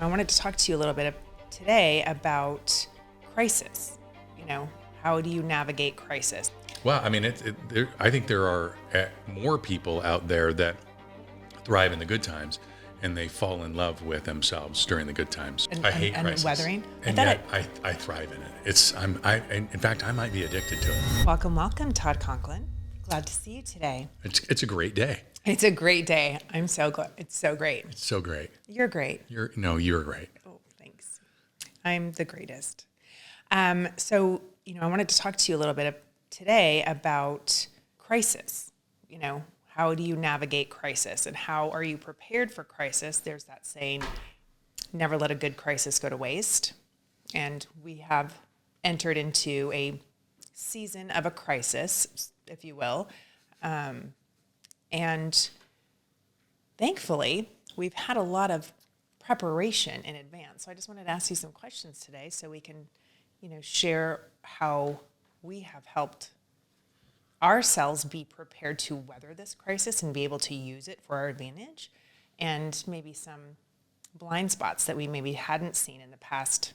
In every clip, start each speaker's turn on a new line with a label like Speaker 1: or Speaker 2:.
Speaker 1: I wanted to talk to you a little bit today about crisis. How do you navigate crisis?
Speaker 2: Well, I mean, I think there are more people out there that thrive in the good times, and they fall in love with themselves during the good times. I hate crisis.
Speaker 1: Weathering.
Speaker 2: And yet I thrive in it. In fact, I might be addicted to it.
Speaker 1: Welcome, Todd Conklin. Glad to see you today.
Speaker 2: It's a great day.
Speaker 1: It's a great day. I'm so glad. It's so great.
Speaker 2: It's so great.
Speaker 1: You're great.
Speaker 2: You're great.
Speaker 1: Oh, thanks. I'm the greatest. I wanted to talk to you a little bit today about crisis. How do you navigate crisis, and how are you prepared for crisis? There's that saying, never let a good crisis go to waste. And we have entered into a season of a crisis, if you will. And thankfully, we've had a lot of preparation in advance. So I just wanted to ask you some questions today so we can, share how we have helped ourselves be prepared to weather this crisis and be able to use it for our advantage, and maybe some blind spots that we maybe hadn't seen in the past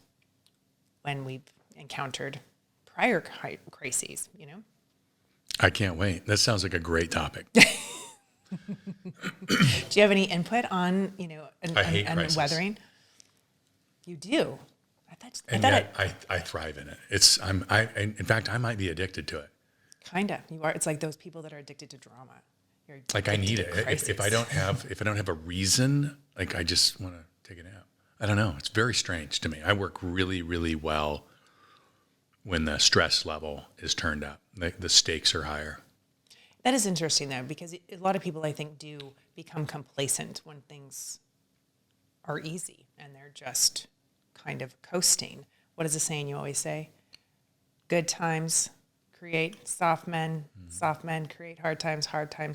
Speaker 1: when we've encountered prior crises,
Speaker 2: I can't wait. That sounds like a great topic.
Speaker 1: Do you have any input on,
Speaker 2: I hate crisis.
Speaker 1: Weathering? You do?
Speaker 2: I thrive in it. In fact, I might be addicted to it.
Speaker 1: Kinda. You are. It's like those people that are addicted to drama.
Speaker 2: I need it. If I don't have a reason, I just want to take a nap. I don't know. It's very strange to me. I work really, really well when the stress level is turned up. The stakes are higher.
Speaker 1: That is interesting, though, because a lot of people, I think, do become complacent when things are easy and they're just kind of coasting. What is the saying you always say? Good times create soft men. Mm-hmm. Soft men create hard times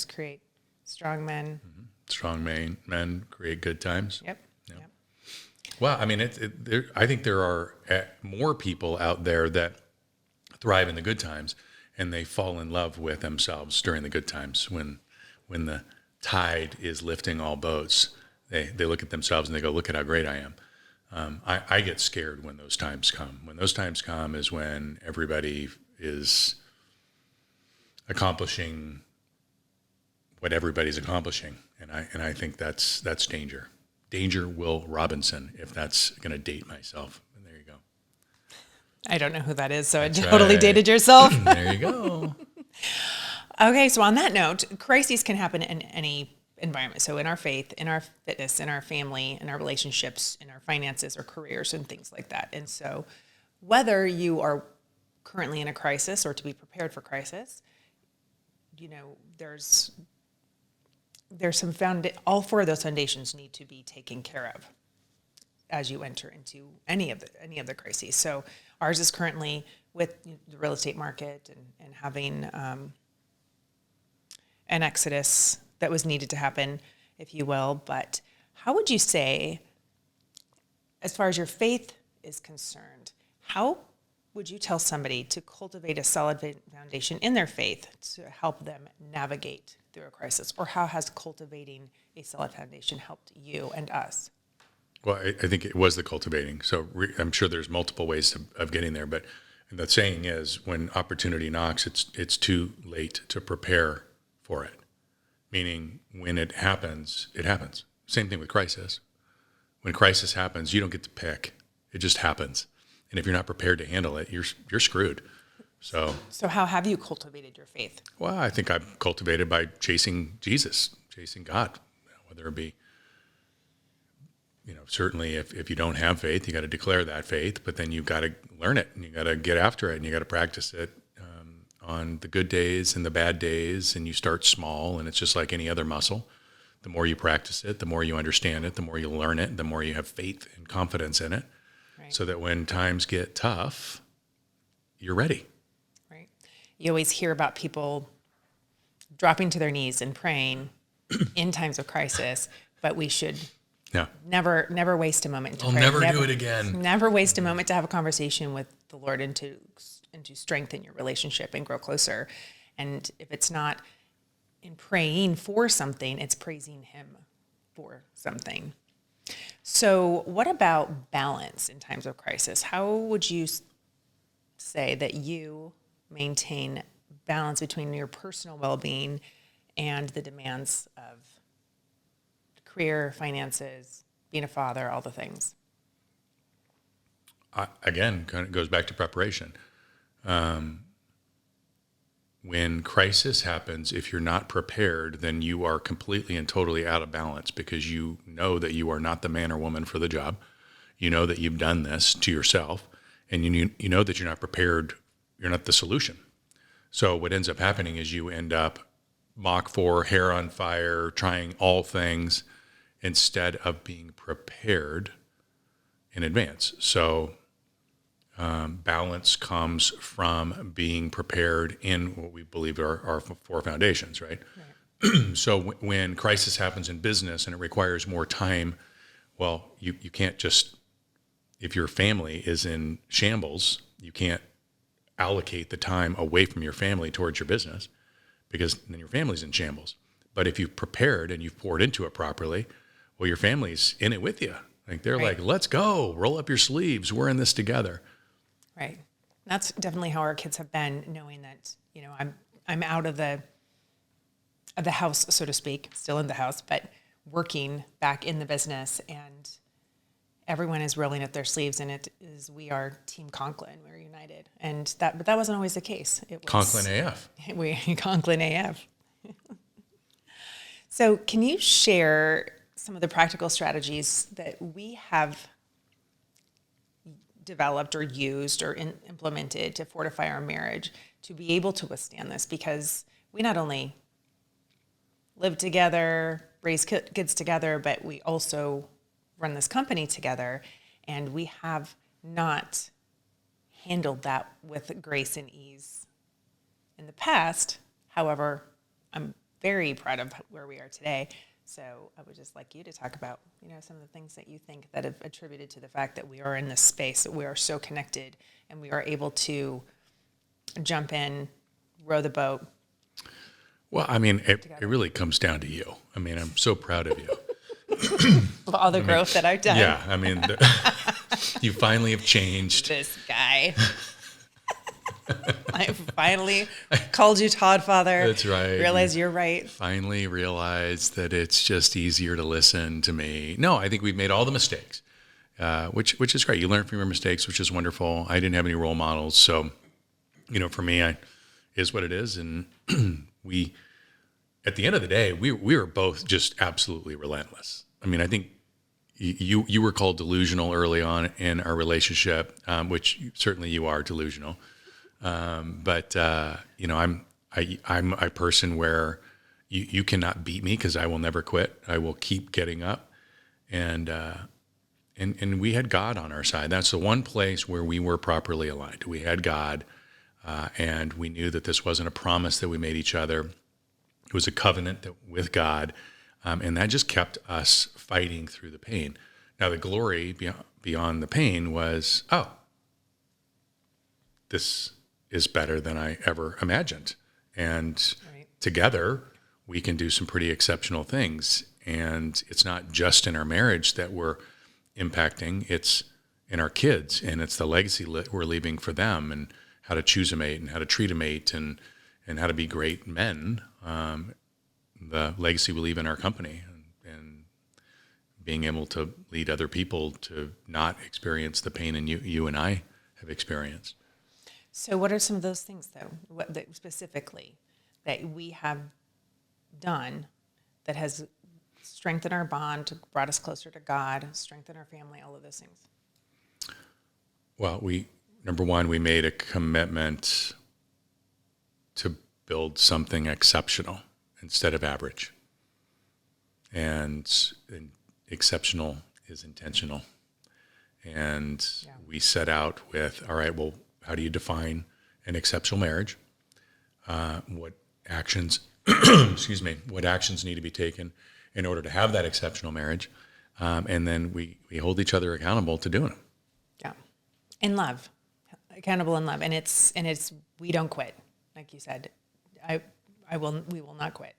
Speaker 1: create strong men.
Speaker 2: Mm-hmm. Strong men create good times.
Speaker 1: Yep.
Speaker 2: Well, I mean, I think there are more people out there that thrive in the good times, and they fall in love with themselves during the good times. When the tide is lifting all boats, they look at themselves and they go, "Look at how great I am." I get scared when those times come. When those times come is when everybody is accomplishing what everybody's accomplishing, and I think that's danger. Danger, Will Robinson, if that's going to date myself. And there you go.
Speaker 1: I don't know who that is, so
Speaker 2: that's
Speaker 1: I totally
Speaker 2: right.
Speaker 1: dated yourself.
Speaker 2: There you go.
Speaker 1: Okay, so on that note, crises can happen in any environment. So in our faith, in our fitness, in our family, in our relationships, in our finances or careers and things like that. And so whether you are currently in a crisis or to be prepared for crisis, there's some all four of those foundations need to be taken care of as you enter into any of the crises. So ours is currently with the real estate market and having an exodus that was needed to happen, if you will. But how would you say, as far as your faith is concerned, how would you tell somebody to cultivate a solid foundation in their faith to help them navigate through a crisis? Or how has cultivating a solid foundation helped you and us?
Speaker 2: Well, I think it was the cultivating. So I'm sure there's multiple ways of getting there. But the saying is, when opportunity knocks, it's too late to prepare for it. Meaning, when it happens, it happens. Same thing with crisis. When crisis happens, you don't get to pick. It just happens. And if you're not prepared to handle it, you're screwed. So
Speaker 1: how have you cultivated your faith?
Speaker 2: Well, I think I've cultivated by chasing Jesus, chasing God, whether it be, certainly if you don't have faith, you got to declare that faith, but then you got to learn it and you got to get after it and you got to practice it on the good days and the bad days. And you start small, and it's just like any other muscle. The more you practice it, the more you understand it, the more you learn it, the more you have faith and confidence in it. Right. So that when times get tough, you're ready.
Speaker 1: Right. You always hear about people dropping to their knees and praying in times of crisis, but we should never waste a moment to pray.
Speaker 2: I'll never do it again.
Speaker 1: Never waste a moment to have a conversation with the Lord and to strengthen your relationship and grow closer. And if it's not in praying for something, it's praising Him for something. So, what about balance in times of crisis? How would you say that you maintain balance between your personal well-being and the demands of career, finances, being a father, all the things?
Speaker 2: Again, kind of goes back to preparation. When crisis happens, if you're not prepared, then you are completely and totally out of balance because you know that you are not the man or woman for the job. You know that you've done this to yourself, and you know that you're not prepared. You're not the solution. So what ends up happening is you end up Mach 4, hair on fire, trying all things instead of being prepared in advance. So balance comes from being prepared in what we believe are our four foundations, right? So when crisis happens in business and it requires more time, well, you can't just, if your family is in shambles, you can't allocate the time away from your family towards your business because then your family's in shambles. But if you've prepared and you've poured into it properly, well, your family's in it with you. Like they're like, let's go, roll up your sleeves. We're in this together.
Speaker 1: Right. That's definitely how our kids have been, knowing that, you know, I'm out of the house, so to speak, still in the house, but working back in the business, and everyone is rolling up their sleeves, and we are Team Conklin. We're united. But that wasn't always the case. It was
Speaker 2: ConklinAF.
Speaker 1: ConklinAF. So can you share some of the practical strategies that we have developed or used or implemented to fortify our marriage to be able to withstand this? Because we not only live together, raise kids together, but we also run this company together, and we have not handled that with grace and ease in the past. However, I'm very proud of where we are today. So I would just like you to talk about, you know, some of the things that you think that have attributed to the fact that we are in this space, that we are so connected, and we are able to jump in, row the boat.
Speaker 2: Well, I mean, it really comes down to you. I mean, I'm so proud of you.
Speaker 1: Of all the growth that I've done.
Speaker 2: Yeah, I mean, you finally have changed.
Speaker 1: This guy. I finally called you Todd, Father.
Speaker 2: That's right.
Speaker 1: Realize you're right.
Speaker 2: Finally realized that it's just easier to listen to me. No, I think we've made all the mistakes, which is great. You learn from your mistakes, which is wonderful. I didn't have any role models. So, you know, for me, is what it is. And we, at the end of the day, we were both just absolutely relentless. I mean, I think you were called delusional early on in our relationship, which certainly you are delusional. But you know, I'm a person where you cannot beat me because I will never quit. I will keep getting up, and we had God on our side. That's the one place where we were properly aligned. We had God, and we knew that this wasn't a promise that we made each other. It was a covenant with God, and that just kept us fighting through the pain. Now, the glory beyond the pain was, this is better than I ever imagined. And together we can do some pretty exceptional things. And it's not just in our marriage that we're impacting, it's in our kids, and it's the legacy we're leaving for them, and how to choose a mate and how to treat a mate and how to be great men. The legacy we leave in our company, and being able to lead other people to not experience the pain you and I have experienced.
Speaker 1: So what are some of those things, though, specifically that we have done that has strengthened our bond, brought us closer to God, strengthened our family, all of those things?
Speaker 2: Well, number one, we made a commitment to build something exceptional instead of average. And exceptional is intentional. And we set out with, all right, well, how do you define an exceptional marriage? What actions, what actions need to be taken in order to have that exceptional marriage? And then we hold each other accountable to doing it.
Speaker 1: Yeah. In love, accountable in love. And it's, we don't quit. Like you said, we will not quit.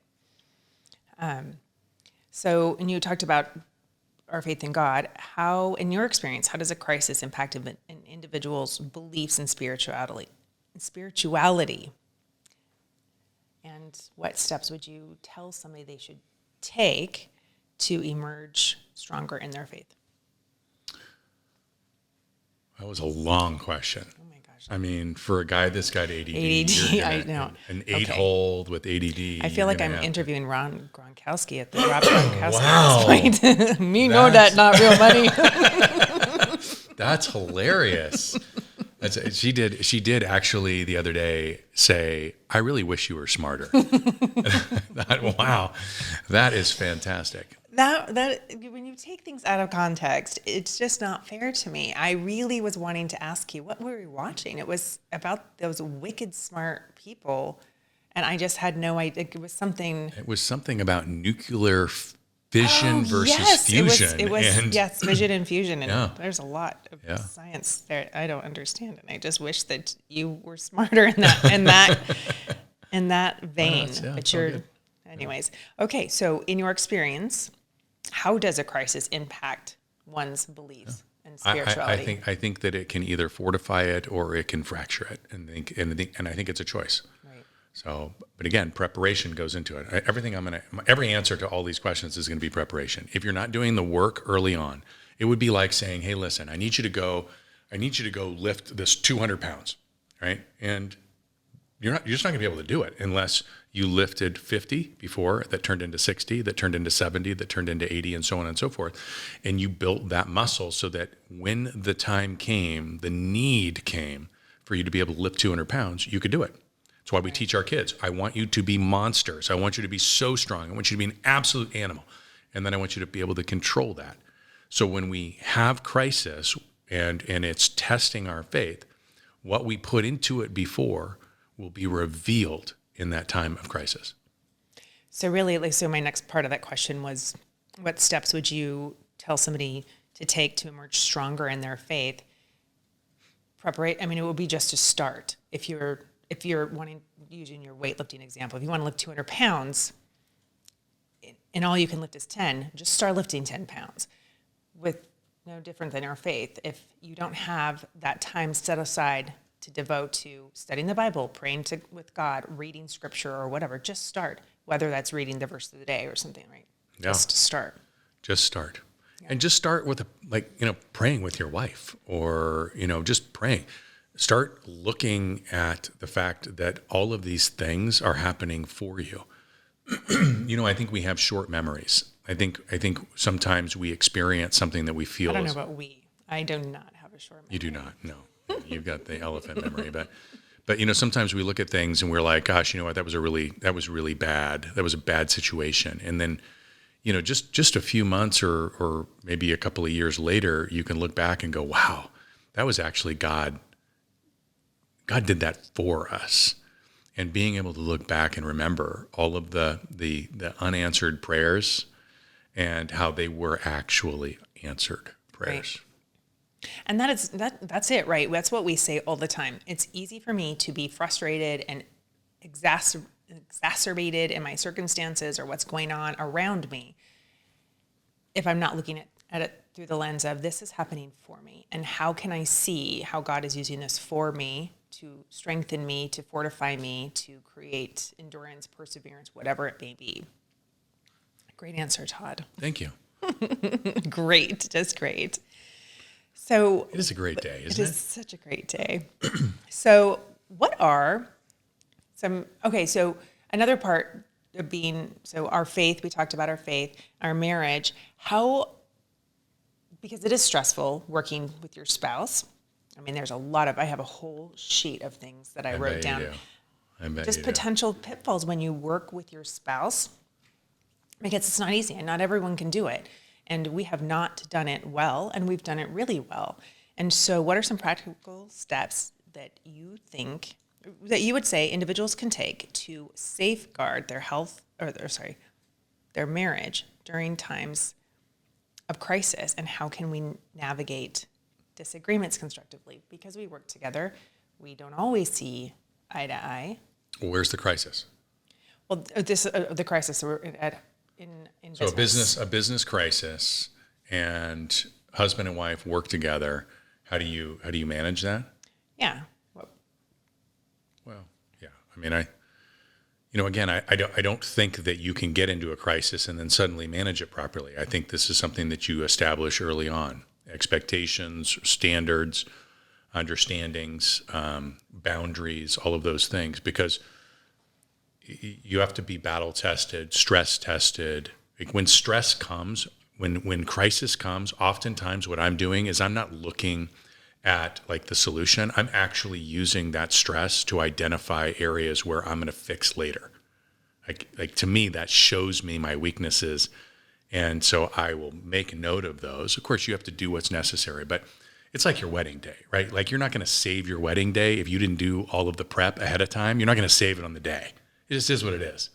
Speaker 1: So, and you talked about our faith in God, how, in your experience, how does a crisis impact an individual's beliefs in spirituality? And what steps would you tell somebody they should take to emerge stronger in their faith?
Speaker 2: That was a long question.
Speaker 1: Oh my gosh.
Speaker 2: I mean, for a guy that's got ADD,
Speaker 1: I know.
Speaker 2: An 8-hole with ADD.
Speaker 1: I feel like I'm interviewing Ron Gronkowski at the Rob Gronkowski
Speaker 2: Wow.
Speaker 1: at this point. Me know that, not real money.
Speaker 2: That's hilarious. She did actually the other day say, "I really wish you were smarter." Wow, that is fantastic.
Speaker 1: That when you take things out of context, it's just not fair to me. I really was wanting to ask you, what were you watching? It was about those wicked smart people, and I just had no idea. It was something
Speaker 2: about nuclear fission versus fusion.
Speaker 1: It was yes, fission and fusion, and
Speaker 2: Yeah.
Speaker 1: there's a lot of science there I don't understand, and I just wish that you were smarter in that in that vein. But you're, anyways. Okay, so in your experience, how does a crisis impact one's beliefs and spirituality?
Speaker 2: I think that it can either fortify it or it can fracture it, and I think it's a choice.
Speaker 1: Right.
Speaker 2: So, but again, preparation goes into it. Every answer to all these questions is going to be preparation. If you're not doing the work early on, it would be like saying, "Hey, listen, I need you to go lift this 200 pounds, right?" And you're just not going to be able to do it unless you lifted 50 before, that turned into 60, that turned into 70, that turned into 80, and so on and so forth. And you built that muscle so that when the time came, the need came for you to be able to lift 200 pounds, you could do it. That's why we teach our kids, I want you to be monsters. I want you to be so strong. I want you to be an absolute animal. And then I want you to be able to control that. So when we have crisis and it's testing our faith, what we put into it before will be revealed in that time of crisis.
Speaker 1: So really, so my next part of that question was, what steps would you tell somebody to take to emerge stronger in their faith? I mean, it would be just to start. If you're wanting, using your weightlifting example, if you want to lift 200 pounds and all you can lift is 10, just start lifting 10 pounds. With no different than our faith. If you don't have that time set aside to devote to studying the Bible, praying with God, reading scripture or whatever, just start, whether that's reading the verse of the day or something, right?
Speaker 2: Yeah.
Speaker 1: Just start.
Speaker 2: Just start. Yeah. And just start with praying with your wife, or, just praying. Start looking at the fact that all of these things are happening for you. I think we have short memories. I think sometimes we experience something that we feel.
Speaker 1: I don't know about we. I do not have a short memory.
Speaker 2: You do not, no. You've got the elephant memory, but sometimes we look at things and we're like, gosh, you know what, that was really bad. That was a bad situation. And then, just a few months or maybe a couple of years later, you can look back and go, wow, that was actually God. God did that for us. And being able to look back and remember all of the unanswered prayers and how they were actually answered prayers.
Speaker 1: Right. And that's it, right? That's what we say all the time. It's easy for me to be frustrated and exacerbated in my circumstances or what's going on around me if I'm not looking at it through the lens of, this is happening for me, and how can I see how God is using this for me to strengthen me, to fortify me, to create endurance, perseverance, whatever it may be. Great answer, Todd.
Speaker 2: Thank you.
Speaker 1: Great, just great. So
Speaker 2: it is a great day, isn't it?
Speaker 1: It is such a great day. So what are so another part of being, our faith, we talked about our faith, our marriage, because it is stressful working with your spouse. I mean, I have a whole sheet of things that I wrote down.
Speaker 2: I bet
Speaker 1: just potential pitfalls when you work with your spouse, because it's not easy and not everyone can do it. And we have not done it well, and we've done it really well. And so what are some practical steps that you would say individuals can take to safeguard their health, their marriage during times of crisis? And how can we navigate disagreements constructively? Because we work together, we don't always see eye to eye.
Speaker 2: Well, where's the crisis?
Speaker 1: Well, the crisis we're in
Speaker 2: So
Speaker 1: business.
Speaker 2: a business crisis, and husband and wife work together, how do you manage that?
Speaker 1: Yeah. Well,
Speaker 2: Well, yeah. I mean, again, I don't think that you can get into a crisis and then suddenly manage it properly. I think this is something that you establish early on: expectations, standards, understandings, boundaries, all of those things, because you have to be battle tested, stress tested. Like when stress comes, when crisis comes, oftentimes what I'm doing is I'm not looking at like the solution. I'm actually using that stress to identify areas where I'm going to fix later. Like to me, that shows me my weaknesses. And so I will make note of those. Of course, you have to do what's necessary, but it's like your wedding day, right? Like you're not going to save your wedding day if you didn't do all of the prep ahead of time. You're not going to save it on the day. It just is what it is.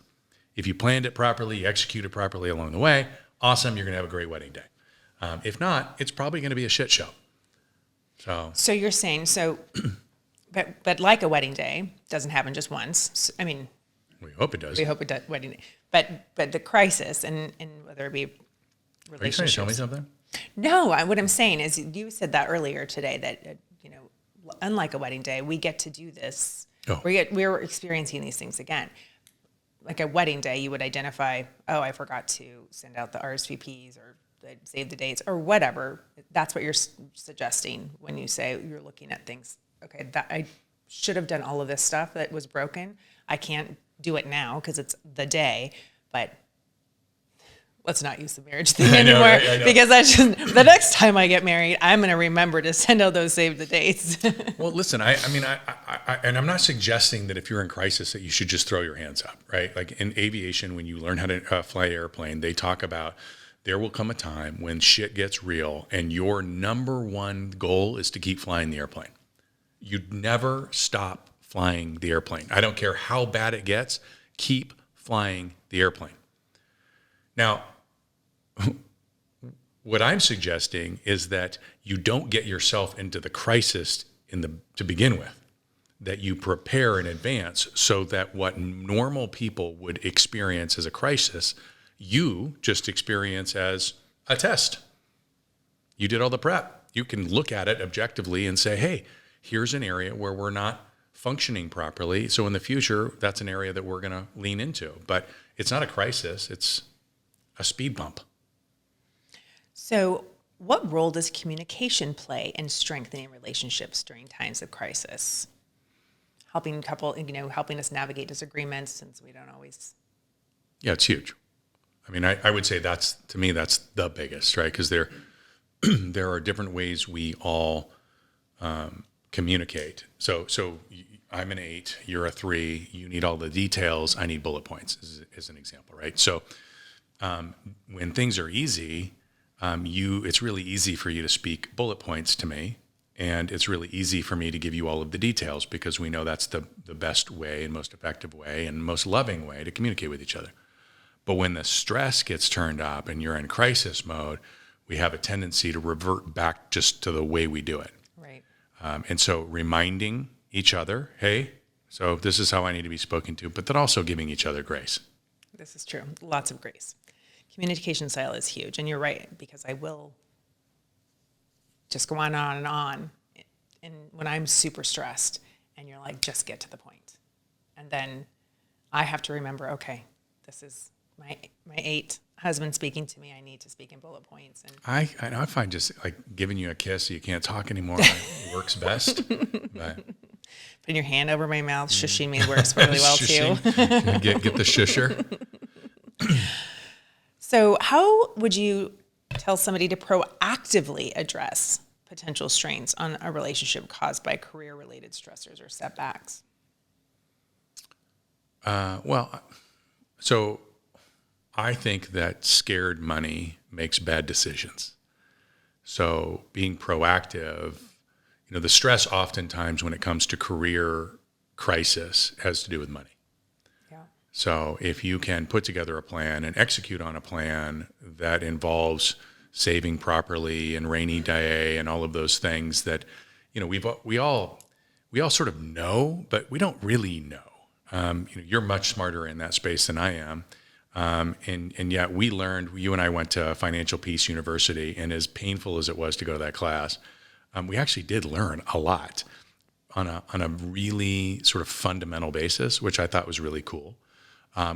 Speaker 2: If you planned it properly, you executed properly along the way, awesome, you're going to have a great wedding day. If not, it's probably going to be a shit show.
Speaker 1: So you're saying, but like a wedding day doesn't happen just once. I mean,
Speaker 2: we hope it does.
Speaker 1: we hope it does, wedding day. But the crisis, and whether it be
Speaker 2: Are you trying to
Speaker 1: relationships.
Speaker 2: tell me something?
Speaker 1: No, what I'm saying is you said that earlier today that, unlike a wedding day, we get to do this.
Speaker 2: Oh.
Speaker 1: We're experiencing these things again. Like a wedding day, you would identify, oh, I forgot to send out the RSVPs or save the dates or whatever. That's what you're suggesting when you say you're looking at things. Okay, that I should have done all of this stuff that was broken. I can't do it now because it's the day, but let's not use the marriage thing anymore,
Speaker 2: I know.
Speaker 1: because the next time I get married, I'm going to remember to send out those save the dates.
Speaker 2: Well, listen, and I'm not suggesting that if you're in crisis that you should just throw your hands up, right? Like in aviation, when you learn how to fly an airplane, they talk about there will come a time when shit gets real and your number one goal is to keep flying the airplane. You'd never stop flying the airplane. I don't care how bad it gets, keep flying the airplane. Now, what I'm suggesting is that you don't get yourself into the crisis to begin with, that you prepare in advance so that what normal people would experience as a crisis, you just experience as a test. You did all the prep. You can look at it objectively and say, hey, here's an area where we're not functioning properly. So in the future, that's an area that we're going to lean into. But it's not a crisis. It's a speed bump.
Speaker 1: So what role does communication play in strengthening relationships during times of crisis? Helping us navigate disagreements, since we don't always.
Speaker 2: Yeah, it's huge. I mean, I would say that's the biggest, right? Because there are different ways we all communicate. So I'm an 8, you're a 3, you need all the details, I need bullet points, as an example, right? So when things are easy, it's really easy for you to speak bullet points to me, and it's really easy for me to give you all of the details because we know that's the best way and most effective way and most loving way to communicate with each other. But when the stress gets turned up and you're in crisis mode, we have a tendency to revert back just to the way we do it.
Speaker 1: Right.
Speaker 2: And so reminding each other, hey, so this is how I need to be spoken to, but then also giving each other grace.
Speaker 1: This is true. Lots of grace. Communication style is huge. And you're right, because I will just go on and on. And when I'm super stressed and you're like, just get to the point. And then I have to remember, okay, this is my 8 husband speaking to me. I need to speak in bullet points. And
Speaker 2: I find just like giving you a kiss so you can't talk anymore works best. But
Speaker 1: putting your hand over my mouth, shushing me works really well too.
Speaker 2: Get the shusher.
Speaker 1: So how would you tell somebody to proactively address potential strains on a relationship caused by career-related stressors or setbacks?
Speaker 2: So I think that scared money makes bad decisions. So being proactive, the stress oftentimes when it comes to career crisis has to do with money. So if you can put together a plan and execute on a plan that involves saving properly and rainy day and all of those things that, we all sort of know, but we don't really know. You're much smarter in that space than I am. And yet we learned, you and I went to Financial Peace University, and as painful as it was to go to that class, we actually did learn a lot on a really sort of fundamental basis, which I thought was really cool.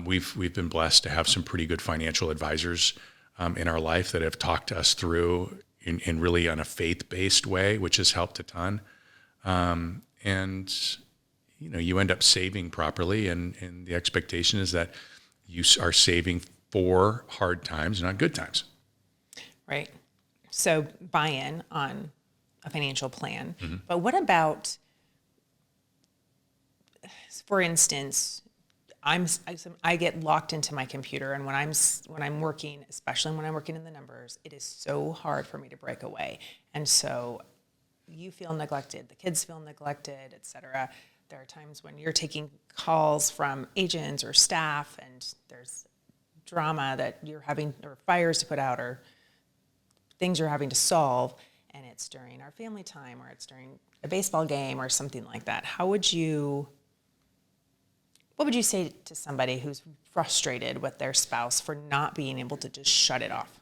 Speaker 2: We've been blessed to have some pretty good financial advisors in our life that have talked us through in really on a faith-based way, which has helped a ton. And you end up saving properly, and the expectation is that you are saving for hard times, not good times.
Speaker 1: Right. So buy-in on a financial plan. But what about, for instance, I get locked into my computer, and when I'm working, especially when I'm working in the numbers, it is so hard for me to break away. And so you feel neglected, the kids feel neglected, et cetera. There are times when you're taking calls from agents or staff, and there's drama that you're having, or fires to put out, or things you're having to solve, and it's during our family time, or it's during a baseball game or something like that. What would you say to somebody who's frustrated with their spouse for not being able to just shut it off?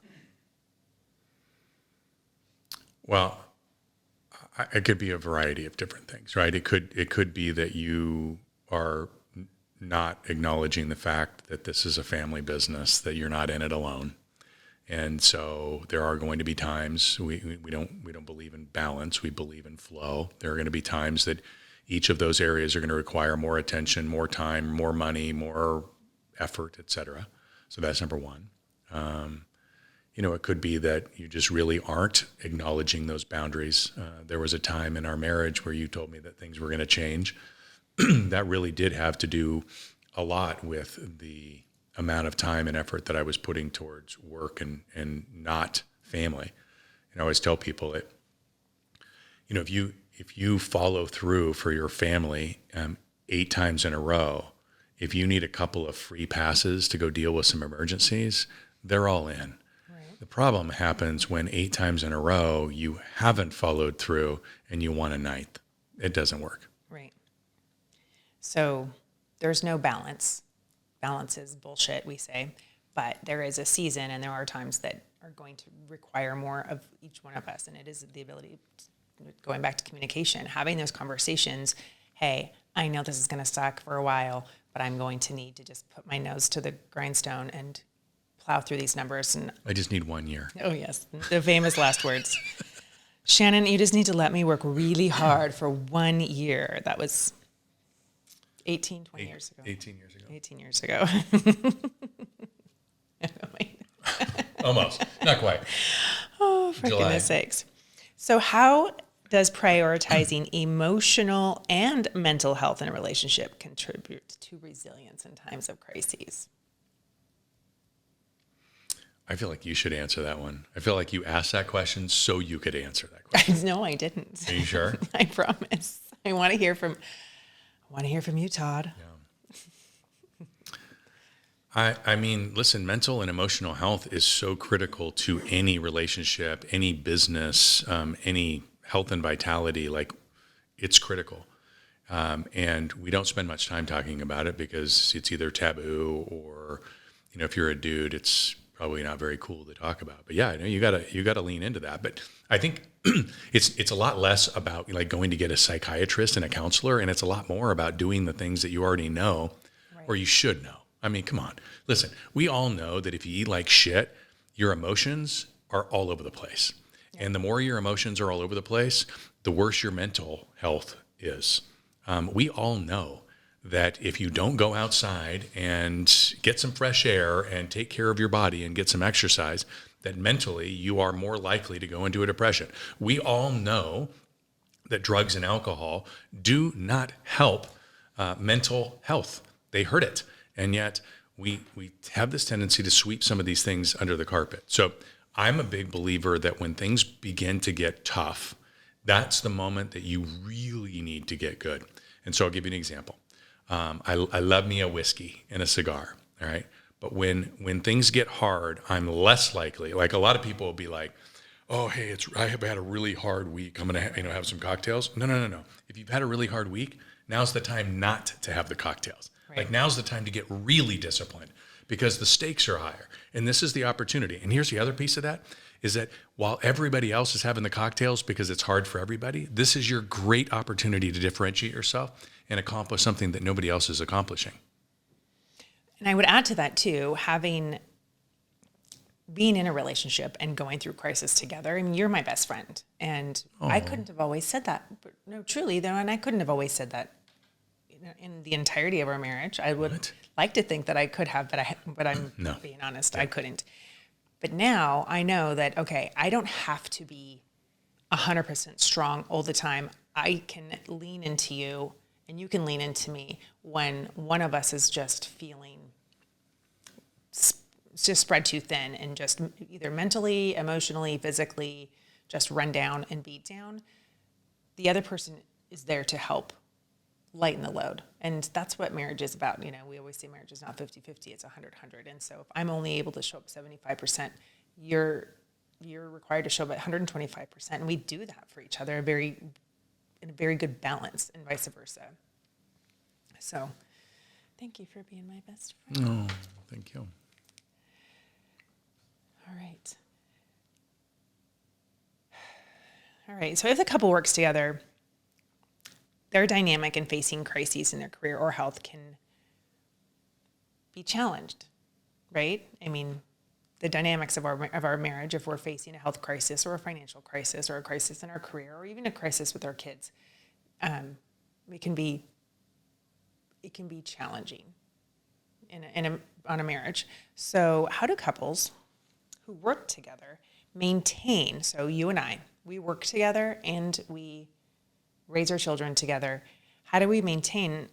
Speaker 2: Well, it could be a variety of different things, right? It could be that you are not acknowledging the fact that this is a family business, that you're not in it alone. And so there are going to be times we don't believe in balance, we believe in flow. There are going to be times that each of those areas are going to require more attention, more time, more money, more effort, et cetera. So that's number one. It could be that you just really aren't acknowledging those boundaries. There was a time in our marriage where you told me that things were going to change. That really did have to do a lot with the amount of time and effort that I was putting towards work and not family. And I always tell people that, if you follow through for your family 8 times in a row, if you need a couple of free passes to go deal with some emergencies, they're all in. Right. The problem happens when 8 times in a row you haven't followed through and you want a ninth. It doesn't work.
Speaker 1: Right. So there's no balance. Balance is bullshit, we say, but there is a season, and there are times that are going to require more of each one of us, and it is the ability, going back to communication, having those conversations. Hey, I know this is going to suck for a while, but I'm going to need to just put my nose to the grindstone and plow through these numbers. And
Speaker 2: I just need 1 year.
Speaker 1: Oh, yes, the famous last words. Shannon, you just need to let me work really hard for 1 year. That was 20 years ago.
Speaker 2: 18 years ago.
Speaker 1: 18 years ago.
Speaker 2: Almost. Not quite.
Speaker 1: Oh, for goodness sakes. So how does prioritizing emotional and mental health in a relationship contribute to resilience in times of crises?
Speaker 2: I feel like you should answer that one. I feel like you asked that question so you could answer that question.
Speaker 1: No, I didn't.
Speaker 2: Are you sure?
Speaker 1: I promise. I want to hear from you, Todd.
Speaker 2: Yeah. I mean, listen, mental and emotional health is so critical to any relationship, any business, any health and vitality. Like, it's critical. And we don't spend much time talking about it because it's either taboo or, if you're a dude, it's probably not very cool to talk about. But yeah, you gotta lean into that. But I think it's a lot less about like going to get a psychiatrist and a counselor, and it's a lot more about doing the things that you already know, right, or you should know. I mean, come on. Listen, we all know that if you eat like shit, your emotions are all over the place. Yeah. And the more your emotions are all over the place, the worse your mental health is. We all know that if you don't go outside and get some fresh air and take care of your body and get some exercise, that mentally you are more likely to go into a depression. We all know that drugs and alcohol do not help mental health. They hurt it. And yet we have this tendency to sweep some of these things under the carpet. So I'm a big believer that when things begin to get tough, that's the moment that you really need to get good. And so I'll give you an example. I love me a whiskey and a cigar, all right? But when things get hard, I'm less likely. Like a lot of people will be like, oh, hey, I have had a really hard week. I'm going to have some cocktails. No. If you've had a really hard week, now's the time not to have the cocktails. Right. Like now's the time to get really disciplined, because the stakes are higher. And this is the opportunity. And here's the other piece of that is that while everybody else is having the cocktails because it's hard for everybody, this is your great opportunity to differentiate yourself and accomplish something that nobody else is accomplishing.
Speaker 1: And I would add to that too, being in a relationship and going through crisis together. I mean, you're my best friend, and I couldn't have always said that. But no, truly, though, and I couldn't have always said that in the entirety of our marriage. I would like to think that I could have, but I'm being honest, I couldn't. But now I know that, okay, I don't have to be 100% strong all the time. I can lean into you, and you can lean into me when one of us is just feeling just spread too thin and just either mentally, emotionally, physically, just run down and beat down. The other person is there to help lighten the load. And that's what marriage is about. You know, we always say marriage is not 50-50, it's 100-100. And so if I'm only able to show up 75%, you're required to show up at 125%. And we do that for each other in a very good balance, and vice versa. So thank you for being my best friend.
Speaker 2: Oh, thank you.
Speaker 1: All right. So if the couple works together, their dynamic in facing crises in their career or health can be challenged, right? I mean, the dynamics of our marriage, if we're facing a health crisis or a financial crisis or a crisis in our career or even a crisis with our kids, it can be challenging on a marriage. So how do couples who work together maintain, so you and I, we work together and we raise our children together. How do we maintain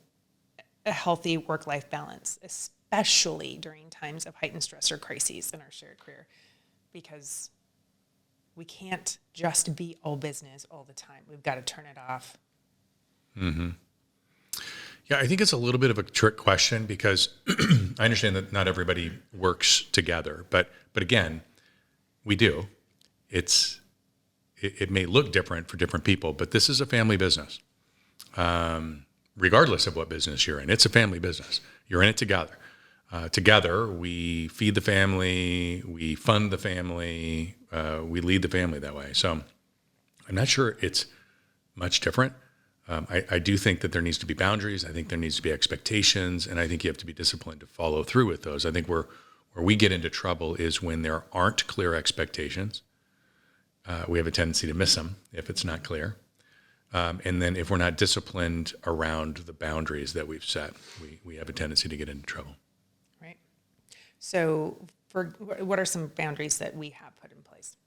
Speaker 1: a healthy work-life balance, especially during times of heightened stress or crises in our shared career? Because we can't just be all business all the time. We've got to turn it off.
Speaker 2: Mm-hmm. Yeah, I think it's a little bit of a trick question because I understand that not everybody works together, but again, we do. It may look different for different people, but this is a family business. Regardless of what business you're in, it's a family business. You're in it together. Together, we feed the family, we fund the family, we lead the family that way. So I'm not sure it's much different. I do think that there needs to be boundaries. I think there needs to be expectations, and I think you have to be disciplined to follow through with those. I think where we get into trouble is when there aren't clear expectations. We have a tendency to miss them if it's not clear. And then if we're not disciplined around the boundaries that we've set, we have a tendency to get into trouble.
Speaker 1: Right. So what are some boundaries that we have put in place?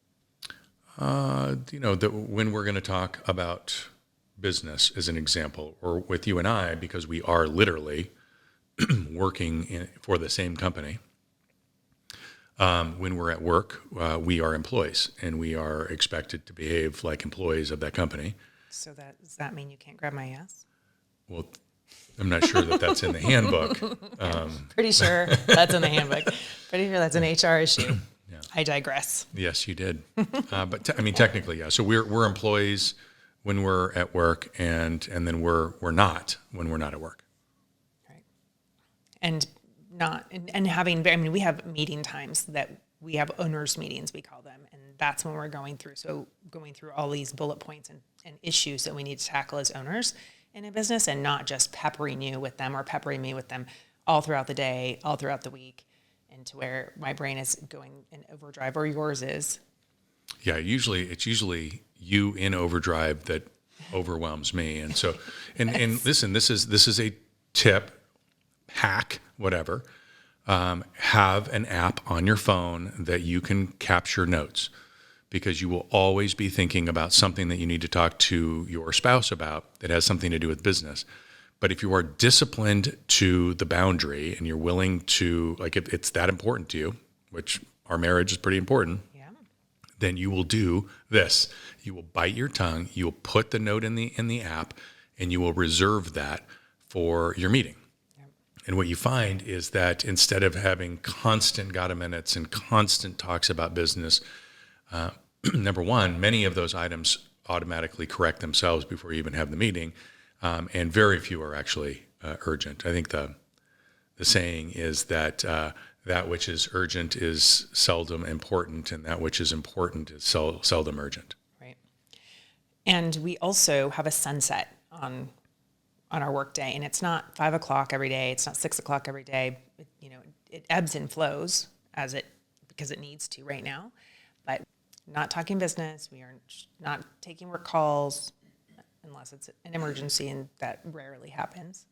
Speaker 2: When we're going to talk about business as an example, or with you and I, because we are literally working for the same company. When we're at work, we are employees, and we are expected to behave like employees of that company.
Speaker 1: So does that mean you can't grab my ass?
Speaker 2: Well, I'm not sure that that's in the handbook.
Speaker 1: Pretty sure that's in the handbook. Pretty sure that's an HR issue. Yeah. I digress.
Speaker 2: Yes, you did. But technically, yeah. So we're employees when we're at work, and then we're not when we're not at work.
Speaker 1: Right. And having, I mean, we have meeting times that we have owners meetings, we call them. And that's when we're going through all these bullet points and issues that we need to tackle as owners in a business, and not just peppering you with them or peppering me with them all throughout the day, all throughout the week, and to where my brain is going in overdrive, or yours is.
Speaker 2: Yeah, it's usually you in overdrive that overwhelms me. And so, and listen, this is a tip, hack, whatever. Have an app on your phone that you can capture notes, because you will always be thinking about something that you need to talk to your spouse about that has something to do with business. But if you are disciplined to the boundary and you're willing to, like, if it's that important to you, which our marriage is pretty important, then you will do this. You will bite your tongue. You will put the note in the app, and you will reserve that for your meeting. And what you find is that instead of having constant gotta minutes and constant talks about business, number one, many of those items automatically correct themselves before you even have the meeting, and very few are actually urgent. I think the saying is that that which is urgent is seldom important, and that which is important is seldom urgent.
Speaker 1: Right. And we also have a sunset on our work day, and it's not 5 o'clock every day. It's not 6 o'clock every day. It ebbs and flows because it needs to right now, but not talking business. We are not taking work calls unless it's an emergency, and that rarely happens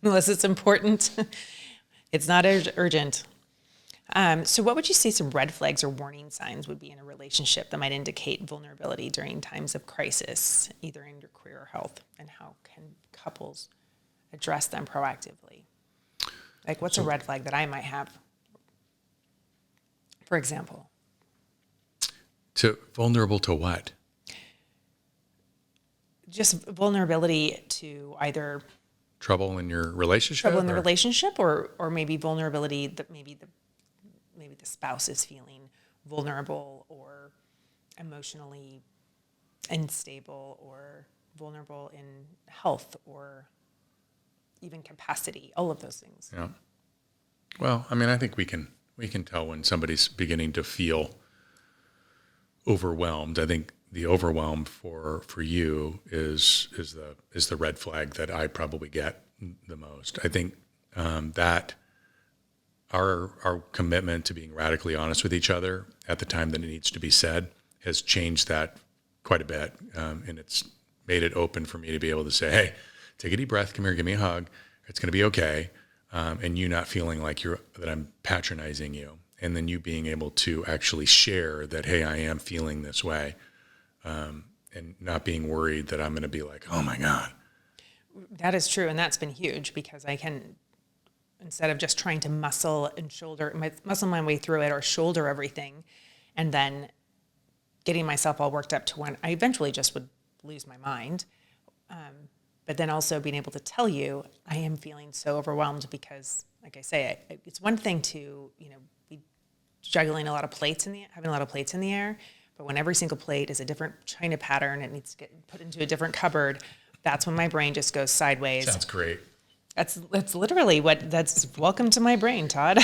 Speaker 1: unless it's important. It's not urgent. So what would you say some red flags or warning signs would be in a relationship that might indicate vulnerability during times of crisis, either in your career or health? And how can couples address them proactively? Like, what's a red flag that I might have, for example?
Speaker 2: Vulnerable to what?
Speaker 1: Just vulnerability to either
Speaker 2: Trouble in your relationship?
Speaker 1: trouble in the relationship, or maybe vulnerability that maybe the spouse is feeling vulnerable or emotionally unstable or vulnerable in health or even capacity, all of those things.
Speaker 2: Yeah. Well, I mean, I think we can tell when somebody's beginning to feel overwhelmed. I think the overwhelm for you is the red flag that I probably get the most. I think that our commitment to being radically honest with each other at the time that it needs to be said has changed that quite a bit, and it's made it open for me to be able to say, "Hey, take a deep breath. Come here, give me a hug. It's going to be okay," and you not feeling like that I'm patronizing you, and then you being able to actually share that, "Hey, I am feeling this way," and not being worried that I'm going to be like, "Oh my God."
Speaker 1: That is true, and that's been huge because I can, instead of just trying to muscle my way through it or shoulder everything, and then getting myself all worked up to when I eventually just would lose my mind. But then also being able to tell you, I am feeling so overwhelmed because, like I say, it's one thing to, be juggling having a lot of plates in the air, but when every single plate is a different china pattern, it needs to get put into a different cupboard, that's when my brain just goes sideways.
Speaker 2: Sounds great.
Speaker 1: That's literally welcome to my brain, Todd.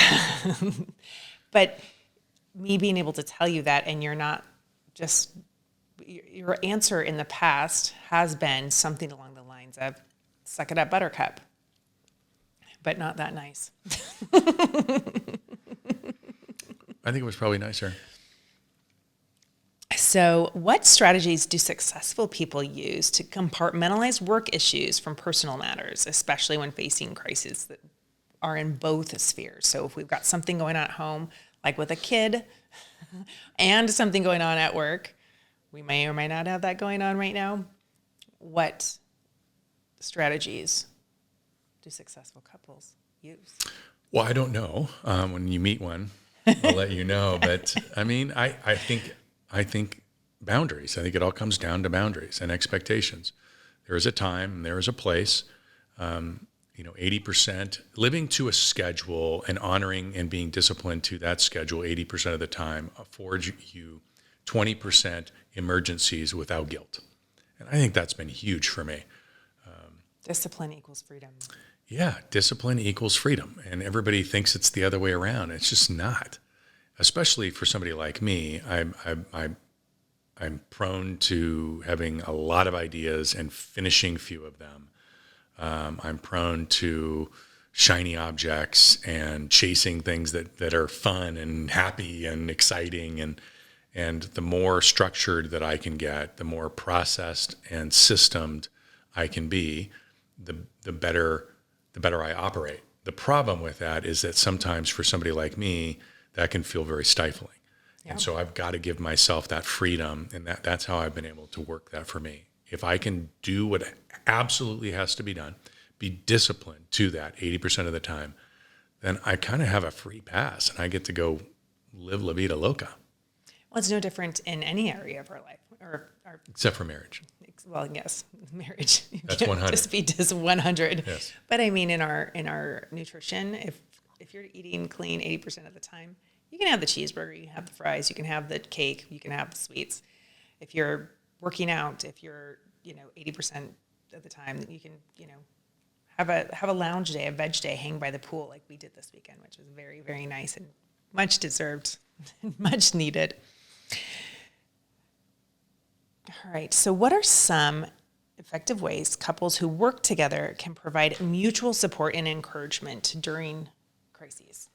Speaker 1: But me being able to tell you that, and you're not just, your answer in the past has been something along the lines of, suck it up, buttercup, but not that nice.
Speaker 2: I think it was probably nicer.
Speaker 1: So what strategies do successful people use to compartmentalize work issues from personal matters, especially when facing crises that are in both spheres? So if we've got something going on at home, like with a kid, and something going on at work, we may or may not have that going on right now. What strategies do successful couples use?
Speaker 2: Well, I don't know. When you meet one, I'll let you know. But I mean, I think boundaries. I think it all comes down to boundaries and expectations. There is a time and there is a place. 80% living to a schedule and honoring and being disciplined to that schedule 80% of the time affords you 20% emergencies without guilt. And I think that's been huge for me.
Speaker 1: Discipline equals freedom.
Speaker 2: Yeah, discipline equals freedom. And everybody thinks it's the other way around. It's just not. Especially for somebody like me, I'm prone to having a lot of ideas and finishing few of them. I'm prone to shiny objects and chasing things that are fun and happy and exciting. And the more structured that I can get, the more processed and systemed I can be, the better I operate. The problem with that is that sometimes for somebody like me, that can feel very stifling. Yeah. And so I've got to give myself that freedom, and that's how I've been able to work that for me. If I can do what absolutely has to be done, be disciplined to that 80% of the time, then I kind of have a free pass and I get to go live la vida loca.
Speaker 1: Well, it's no different in any area of our life,
Speaker 2: except for marriage.
Speaker 1: Well, yes, marriage.
Speaker 2: That's 100.
Speaker 1: Just be 100.
Speaker 2: Yes.
Speaker 1: But I mean, in our nutrition, if you're eating clean 80% of the time, you can have the cheeseburger, you can have the fries, you can have the cake, you can have the sweets. If you're working out, if you're 80% of the time, you can have a lounge day, a veg day, hang by the pool like we did this weekend, which was very, very nice and much deserved, much needed. All right. So what are some effective ways couples who work together can provide mutual support and encouragement during crises?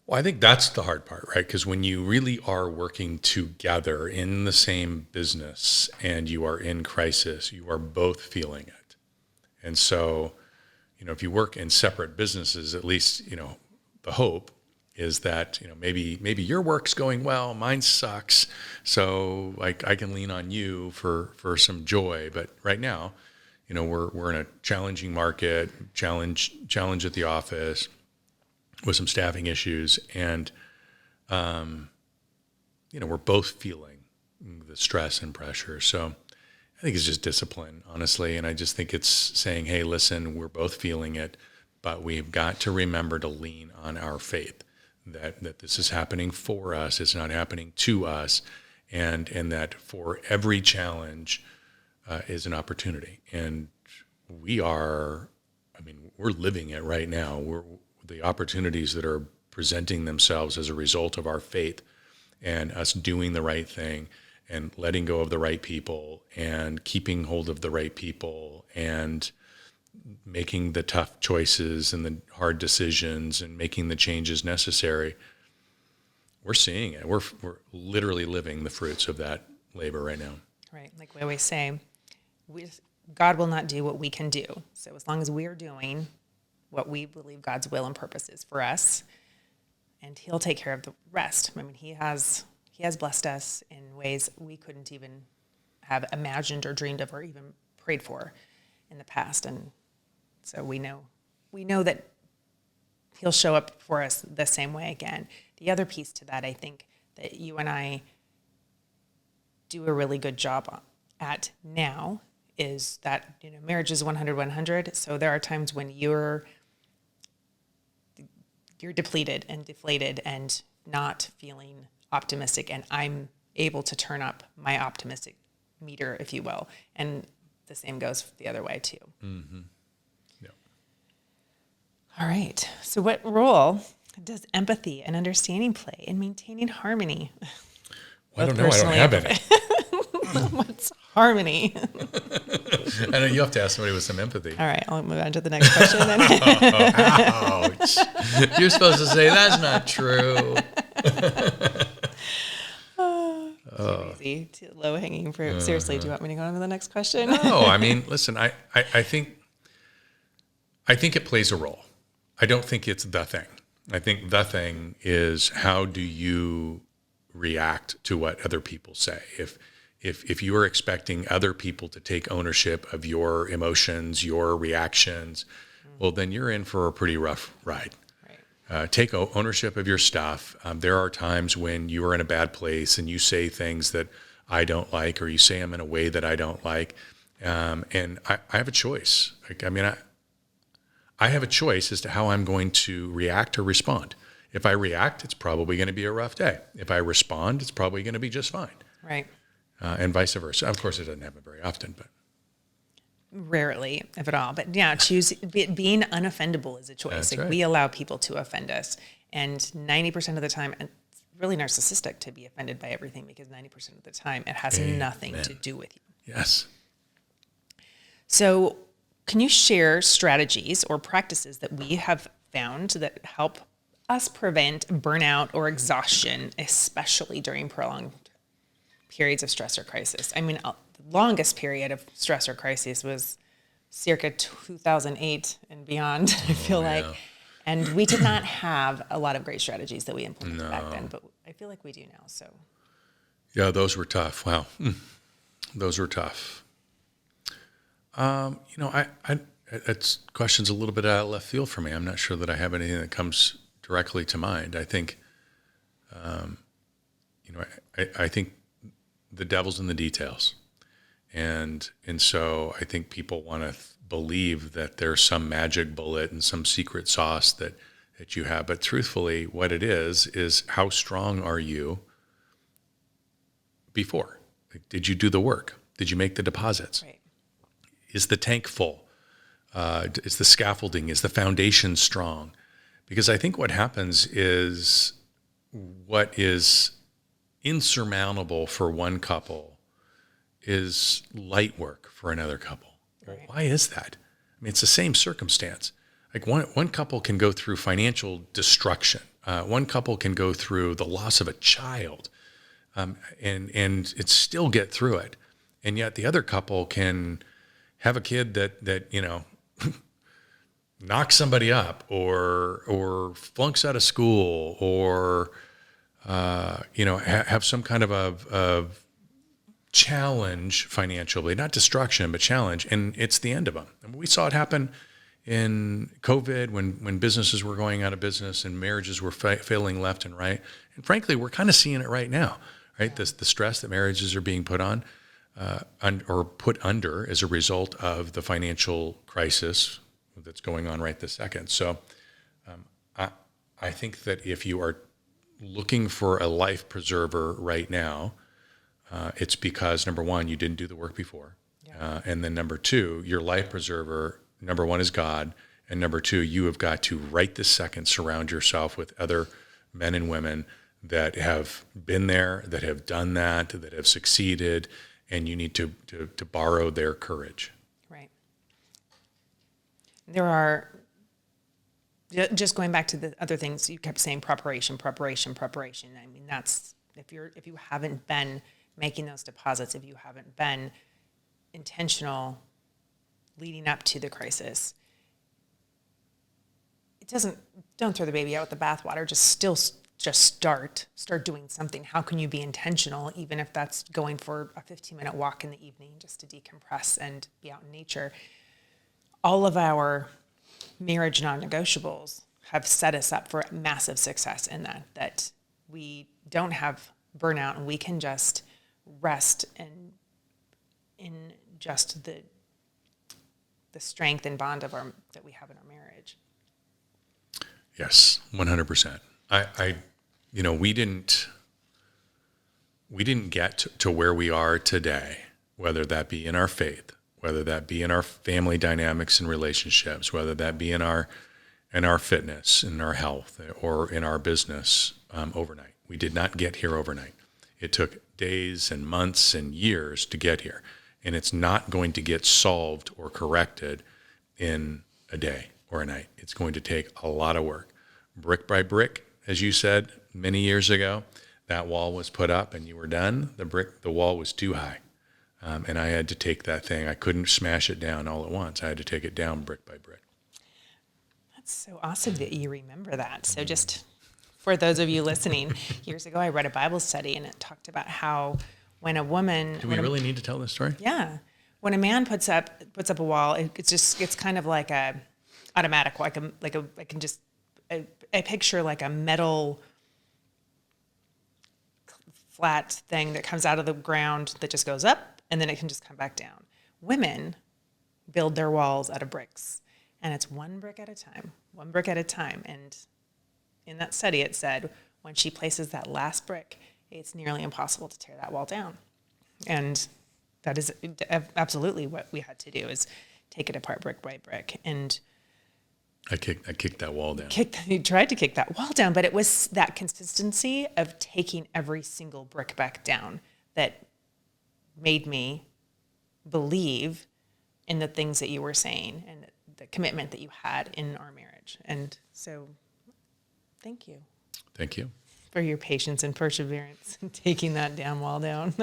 Speaker 2: Well, I think that's the hard part, right? Because when you really are working together in the same business and you are in crisis, you are both feeling it. And so, if you work in separate businesses, at least, the hope is that, maybe your work's going well, mine sucks. So I can lean on you for some joy. But right now, we're in a challenging market, challenge at the office with some staffing issues. And, we're both feeling the stress and pressure. So I think it's just discipline, honestly. And I just think it's saying, hey, listen, we're both feeling it, but we've got to remember to lean on our faith that this is happening for us. It's not happening to us. And that for every challenge is an opportunity. And we're living it right now. The opportunities that are presenting themselves as a result of our faith and us doing the right thing and letting go of the right people and keeping hold of the right people and making the tough choices and the hard decisions and making the changes necessary. We're seeing it. We're literally living the fruits of that labor right now.
Speaker 1: Right. Like we always say, God will not do what we can do. So as long as we're doing what we believe God's will and purpose is for us, and he'll take care of the rest. I mean, he has blessed us in ways we couldn't even have imagined or dreamed of or even prayed for in the past. And so we know that he'll show up for us the same way again. The other piece to that, I think, that you and I do a really good job at now is that, marriage is 100-100. So there are times when you're depleted and deflated and not feeling optimistic, and I'm able to turn up my optimistic meter, if you will. And the same goes the other way too.
Speaker 2: Mm-hmm. Yeah.
Speaker 1: All right. So what role does empathy and understanding play in maintaining harmony?
Speaker 2: Well, I don't know. I don't have any.
Speaker 1: What's harmony?
Speaker 2: I know you have to ask somebody with some empathy.
Speaker 1: All right. I'll move on to the next question then.
Speaker 2: Ouch. You're supposed to say that's not true.
Speaker 1: Too easy, too low hanging fruit. Seriously, do you want me to go on to the next question?
Speaker 2: No, listen, I think it plays a role. I don't think it's the thing. I think the thing is, how do you react to what other people say? If you are expecting other people to take ownership of your emotions, your reactions, well, then you're in for a pretty rough ride. Take ownership of your stuff. There are times when you are in a bad place and you say things that I don't like, or you say them in a way that I don't like. And I have a choice. I have a choice as to how I'm going to react or respond. If I react, it's probably going to be a rough day. If I respond, it's probably going to be just fine.
Speaker 1: Right.
Speaker 2: And vice versa. Of course, it doesn't happen very often, but
Speaker 1: rarely, if at all. But yeah, being unoffendable is a choice.
Speaker 2: That's
Speaker 1: like
Speaker 2: right.
Speaker 1: We allow people to offend us, and 90% of the time, and it's really narcissistic to be offended by everything, because 90% of the time it has nothing to do with you.
Speaker 2: Yes.
Speaker 1: So, can you share strategies or practices that we have found that help us prevent burnout or exhaustion, especially during prolonged periods of stress or crisis? The longest period of stress or crisis was circa 2008 and beyond, I feel like. And we did not have a lot of great strategies that we implemented back then, but I feel like we do now. So,
Speaker 2: yeah, those were tough. Wow. Those were tough. It's question's a little bit out of left field for me. I'm not sure that I have anything that comes directly to mind. I think, I think the devil's in the details. And so I think people want to believe that there's some magic bullet and some secret sauce that you have. But truthfully, what it is how strong are you before? Like, did you do the work? Did you make the deposits?
Speaker 1: right.
Speaker 2: is the tank full? Is the scaffolding, is the foundation strong? Because I think what happens is what is insurmountable for one couple is light work for another couple. Well, why is that? I mean, it's the same circumstance. Like one couple can go through financial destruction. One couple can go through the loss of a child, and it still get through it. And yet the other couple can have a kid that knocks somebody up or flunks out of school or have some kind of a challenge financially, not destruction, but challenge. And it's the end of them. And we saw it happen in COVID when businesses were going out of business and marriages were failing left and right. And frankly, we're kind of seeing it right now, right? The stress that marriages are being put on or put under as a result of the financial crisis that's going on right this second. So I think that if you are looking for a life preserver right now, it's because, number one, you didn't do the work before. Yeah. And then number two, your life preserver, number one is God. And number two, you have got to right this second surround yourself with other men and women that have been there, that have done that have succeeded, and you need to borrow their courage.
Speaker 1: Right. There are, just going back to the other things, you kept saying preparation. I mean, that's, if you haven't been making those deposits, if you haven't been intentional leading up to the crisis, don't throw the baby out with the bathwater. Just start doing something. How can you be intentional, even if that's going for a 15-minute walk in the evening just to decompress and be out in nature? All of our marriage non-negotiables have set us up for massive success in that we don't have burnout and we can just rest and in just the strength and bond that we have in our marriage.
Speaker 2: Yes, 100%. We didn't get to where we are today, whether that be in our faith, whether that be in our family dynamics and relationships, whether that be in our fitness, in our health, or in our business overnight. We did not get here overnight. It took days and months and years to get here. And it's not going to get solved or corrected in a day or a night. It's going to take a lot of work. Brick by brick, as you said many years ago, that wall was put up and you were done. The wall was too high. And I had to take that thing. I couldn't smash it down all at once. I had to take it down brick by brick.
Speaker 1: That's so awesome that you remember that. So just for those of you listening, years ago I read a Bible study and it talked about how when a woman...
Speaker 2: Do we really need to tell this story?
Speaker 1: Yeah. When a man puts up a wall, it's kind of like a automatic, I picture like a metal flat thing that comes out of the ground that just goes up and then it can just come back down. Women build their walls out of bricks, and it's one brick at a time. And in that study, it said when she places that last brick, it's nearly impossible to tear that wall down. And that is absolutely what we had to do, is take it apart brick by brick. And
Speaker 2: I kicked that wall down.
Speaker 1: You tried to kick that wall down, but it was that consistency of taking every single brick back down that made me believe in the things that you were saying and the commitment that you had in our marriage. And so thank you.
Speaker 2: Thank you.
Speaker 1: For your patience and perseverance in taking that damn wall down.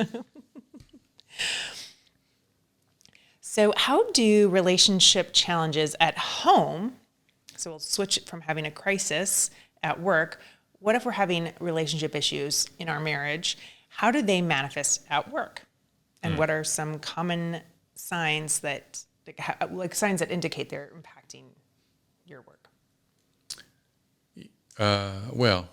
Speaker 1: So how do relationship challenges at home, so we'll switch it from having a crisis at work, what if we're having relationship issues in our marriage? How do they manifest at work? And what are some common signs that indicate they're impacting your work?
Speaker 2: Well,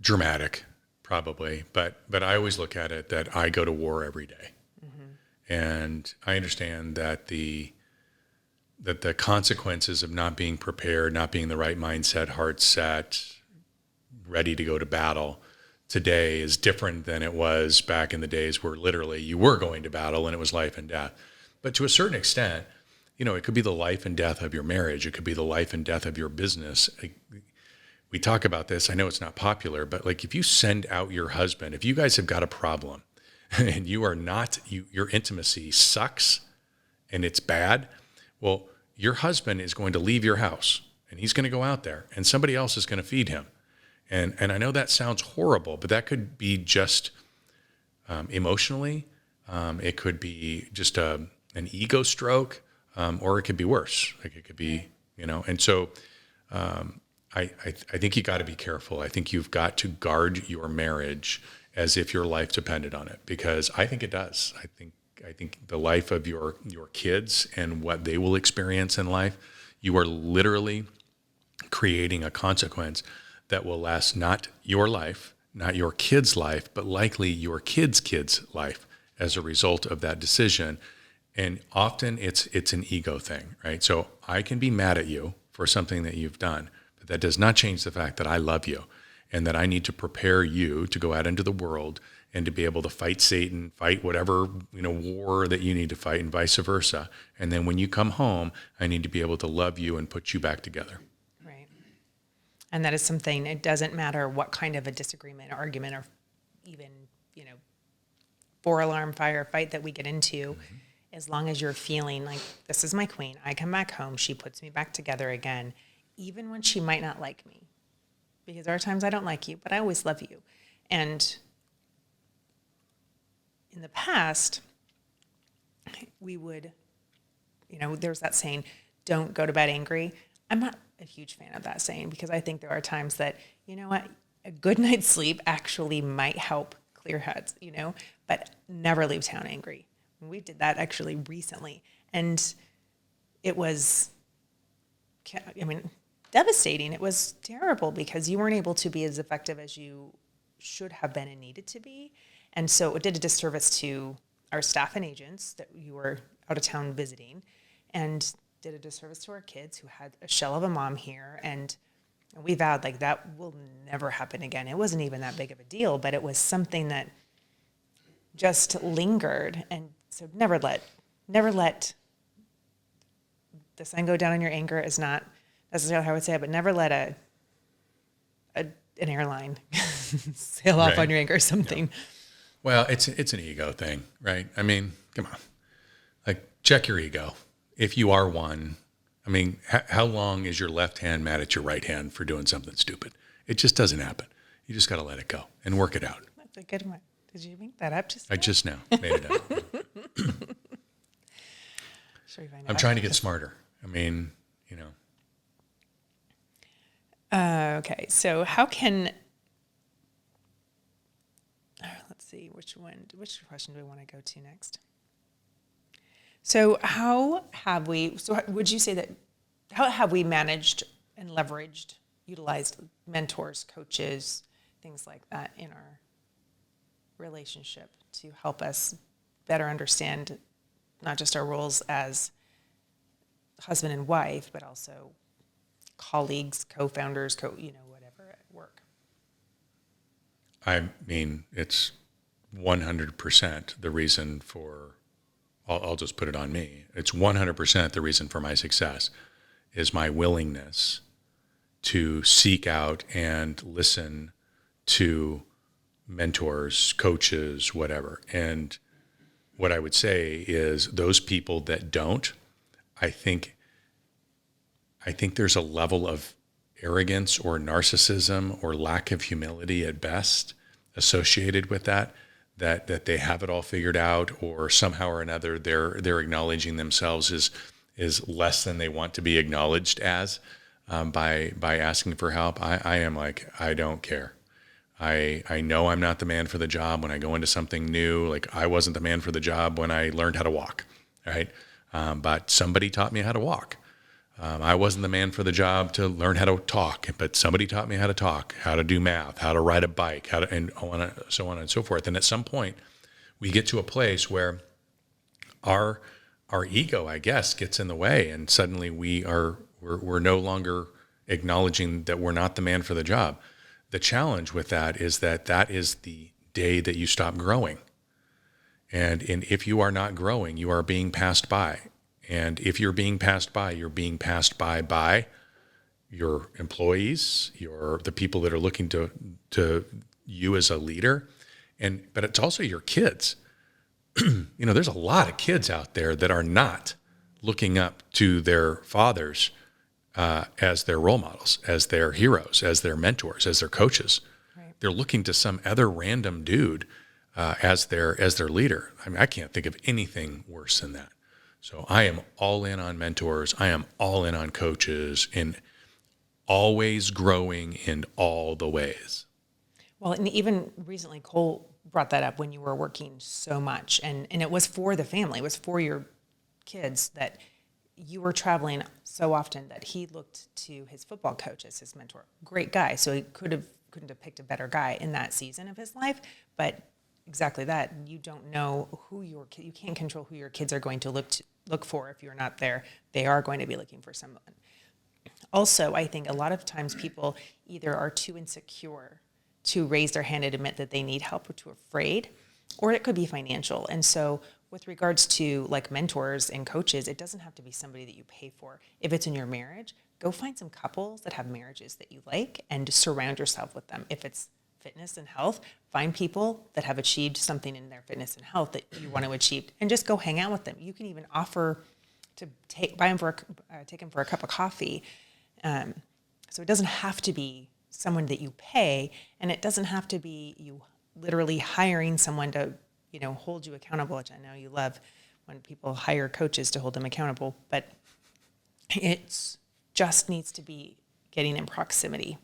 Speaker 2: dramatic, probably, but I always look at it that I go to war every day. Mm-hmm. And I understand that the consequences of not being prepared, not being the right mindset, heart set, ready to go to battle, today is different than it was back in the days where literally you were going to battle and it was life and death. But to a certain extent, it could be the life and death of your marriage. It could be the life and death of your business. We talk about this. I know it's not popular, but like if you send out your husband, if you guys have got a problem and you are not, your intimacy sucks and it's bad, well, your husband is going to leave your house and he's going to go out there and somebody else is going to feed him. And I know that sounds horrible, but that could be just emotionally. It could be just an ego stroke, or it could be worse. Like it could be, and so I think you got to be careful. I think you've got to guard your marriage as if your life depended on it, because I think it does. I think the life of your kids and what they will experience in life, you are literally creating a consequence that will last not your life, not your kid's life, but likely your kid's life as a result of that decision. And often it's an ego thing, right? So I can be mad at you for something that you've done, but that does not change the fact that I love you and that I need to prepare you to go out into the world and to be able to fight Satan, fight whatever, war that you need to fight, and vice versa. And then when you come home, I need to be able to love you and put you back together.
Speaker 1: And that is something, it doesn't matter what kind of a disagreement, argument, or even, 4-alarm firefight that we get into, as long as you're feeling like, this is my queen, I come back home, she puts me back together again, even when she might not like me. Because there are times I don't like you, but I always love you. And in the past, we would, there's that saying, don't go to bed angry. I'm not a huge fan of that saying, because I think there are times that, a good night's sleep actually might help clear heads, but never leave town angry. We did that actually recently, and it was, devastating. It was terrible because you weren't able to be as effective as you should have been and needed to be. And so it did a disservice to our staff and agents that you were out of town visiting, and did a disservice to our kids who had a shell of a mom here. And we vowed like that will never happen again. It wasn't even that big of a deal, but it was something that just lingered. And so never let the sun go down on your anger is not necessarily how I would say it, but never let an airline sail off on your anger or something.
Speaker 2: Yeah. Well, it's an ego thing, right? I mean, come on, like check your ego. If you are one, how long is your left hand mad at your right hand for doing something stupid? It just doesn't happen. You just got to let it go and work it out.
Speaker 1: That's a good one. Did you make that up just now?
Speaker 2: I just now made it up. I'm trying to get smarter.
Speaker 1: Okay, so how can, let's see, which question do we want to go to next? So would you say that, how have we managed and leveraged, utilized mentors, coaches, things like that in our relationship to help us better understand not just our roles as husband and wife, but also colleagues, co-founders, whatever at work?
Speaker 2: It's 100% the reason for, I'll just put it on me. It's 100% the reason for my success is my willingness to seek out and listen to mentors, coaches, whatever. And what I would say is those people that don't, I think there's a level of arrogance or narcissism or lack of humility at best associated with that they have it all figured out, or somehow or another they're acknowledging themselves as less than they want to be acknowledged as by asking for help. I am like, I don't care. I know I'm not the man for the job when I go into something new. Like I wasn't the man for the job when I learned how to walk, right? But somebody taught me how to walk. I wasn't the man for the job to learn how to talk, but somebody taught me how to talk, how to do math, how to ride a bike, and so on and so forth. And at some point, we get to a place where our ego, I guess, gets in the way, and suddenly we're no longer acknowledging that we're not the man for the job. The challenge with that is that is the day that you stop growing. And if you are not growing, you are being passed by. And if you're being passed by, you're being passed by your employees, the people that are looking to you as a leader. But it's also your kids. There's a lot of kids out there that are not looking up to their fathers as their role models, as their heroes, as their mentors, as their coaches.
Speaker 1: Right.
Speaker 2: They're looking to some other random dude as their leader. I mean, I can't think of anything worse than that. So I am all in on mentors. I am all in on coaches, and always growing in all the ways.
Speaker 1: Well, and even recently, Cole brought that up when you were working so much, and it was for the family. It was for your kids that you were traveling so often that he looked to his football coach as his mentor. Great guy. So he couldn't have picked a better guy in that season of his life. But exactly that, you don't know who you can't control who your kids are going to look for if you're not there. They are going to be looking for someone. Also, I think a lot of times people either are too insecure to raise their hand and admit that they need help, or too afraid, or it could be financial. And so with regards to like mentors and coaches, it doesn't have to be somebody that you pay for. If it's in your marriage, go find some couples that have marriages that you like and surround yourself with them. If it's fitness and health, find people that have achieved something in their fitness and health that you want to achieve, and just go hang out with them. You can even offer to take them for a cup of coffee. So it doesn't have to be someone that you pay, and it doesn't have to be you literally hiring someone to, hold you accountable, which I know you love when people hire coaches to hold them accountable, but it just needs to be getting in proximity.